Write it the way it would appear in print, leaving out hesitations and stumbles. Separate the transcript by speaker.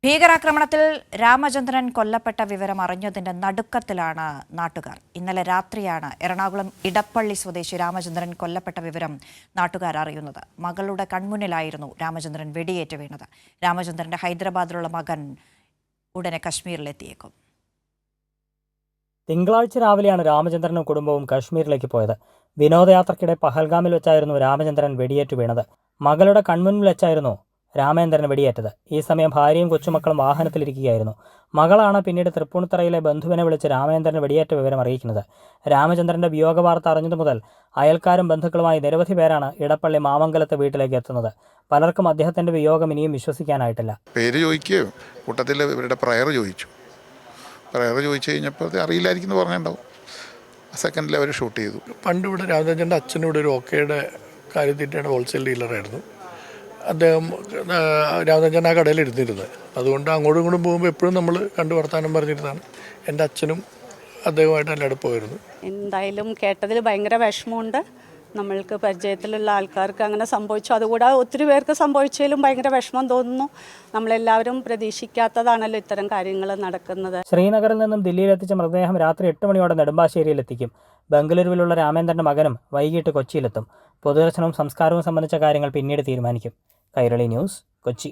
Speaker 1: ഭീകരാക്രമണത്തിൽ രാമചന്ദ്രൻ കൊല്ലപ്പെട്ട വിവരം അറിഞ്ഞതിന്റെ നടുക്കത്തിലാണ് നാട്ടുകാർ. ഇന്നലെ രാത്രിയാണ് എറണാകുളം ഇടപ്പള്ളി സ്വദേശി രാമചന്ദ്രൻ കൊല്ലപ്പെട്ട വിവരം നാട്ടുകാർ അറിയുന്നത്. മകളുടെ കൺമുന്നിലായിരുന്നു രാമചന്ദ്രൻ വെടിയേറ്റ് വീണത്. രാമചന്ദ്രന്റെ ഹൈദരാബാദിലുള്ള മകൻ ഉടനെ കശ്മീരിലെത്തിയേക്കും.
Speaker 2: തിങ്കളാഴ്ച രാവിലെയാണ് രാമചന്ദ്രനും കുടുംബവും കശ്മീരിലേക്ക് പോയത്. വിനോദയാത്രയ്ക്കിടെ പഹൽഗാമിൽ വെച്ചായിരുന്നു രാമചന്ദ്രൻ വെടിയേറ്റ് വീണത്. മകളുടെ കൺമുന്നിൽ വെച്ചായിരുന്നു രാമചന്ദ്രൻ വെടിയേറ്റത്. ഈ സമയം ഭാര്യയും കൊച്ചുമക്കളും വാഹനത്തിലിരിക്കുകയായിരുന്നു. മകളാണ് പിന്നീട് തൃപ്പൂണിത്തറയിലെ ബന്ധുവിനെ വിളിച്ച് രാമചന്ദ്രൻ വെടിയേറ്റ വിവരം അറിയിക്കുന്നത്. രാമചന്ദ്രന്റെ വിയോഗ വാർത്ത അറിഞ്ഞതു മുതൽ അയൽക്കാരും ബന്ധുക്കളുമായി നിരവധി പേരാണ് ഇടപ്പള്ളി മാമംഗലത്തെ വീട്ടിലേക്ക് എത്തുന്നത്. പലർക്കും അദ്ദേഹത്തിന്റെ വിയോഗം ഇനിയും വിശ്വസിക്കാനായിട്ടില്ല.
Speaker 3: പേര് ചോദിക്കുകയോ കൂട്ടത്തിൽ ഇവരുടെ പ്രയർ ചോദിച്ചു കഴിഞ്ഞപ്പോൾ അറിയില്ലായിരിക്കും പറഞ്ഞിട്ടുണ്ടാവും. സെക്കൻഡിൽ അവർ ഷൂട്ട് ചെയ്തു.
Speaker 4: പണ്ട് ഇവിടെ രാമചന്ദ്രൻ്റെ അച്ഛനും ഇവിടെ ഒരു ഓക്കയുടെ കാര്യത്തിൻ്റെ ഹോൾസെയിൽ ഡീലറായിരുന്നു. അദ്ദേഹം രാമചന്ദ്രൻ ആ കടയിൽ ഇരുന്നിരുന്നത്. അതുകൊണ്ട് അങ്ങോട്ടും ഇങ്ങോട്ടും പോകുമ്പോൾ എപ്പോഴും നമ്മൾ കണ്ടു വർത്താനം പറഞ്ഞിരുന്നതാണ്. എൻ്റെ അച്ഛനും അദ്ദേഹമായിട്ട് എല്ലായിടും പോയിരുന്നു.
Speaker 5: എന്തായാലും കേട്ടതിൽ ഭയങ്കര വിഷമമുണ്ട്. നമ്മൾക്ക് പരിചയത്തിലുള്ള ആൾക്കാർക്ക് അങ്ങനെ സംഭവിച്ചു. അതുകൂടാതെ ഒത്തിരി പേർക്ക് സംഭവിച്ചതിലും ഭയങ്കര വിഷമം തോന്നുന്നു. നമ്മളെല്ലാവരും പ്രതീക്ഷിക്കാത്തതാണല്ലോ ഇത്തരം കാര്യങ്ങൾ നടക്കുന്നത്.
Speaker 2: ശ്രീനഗറിൽ നിന്നും ദില്ലിയിലെത്തിച്ച മൃതദേഹം രാത്രി 8 മണിയോടെ നെടുമ്പാശ്ശേരിയിലെത്തിക്കും. ബംഗളൂരുവിലുള്ള രാമേന്ദ്രന്റെ മകനും വൈകിട്ട് കൊച്ചിയിലെത്തും. പൊതുദർശനവും സംസ്കാരവും സംബന്ധിച്ച കാര്യങ്ങൾ പിന്നീട് തീരുമാനിക്കും. കൈരളി ന്യൂസ്, കൊച്ചി.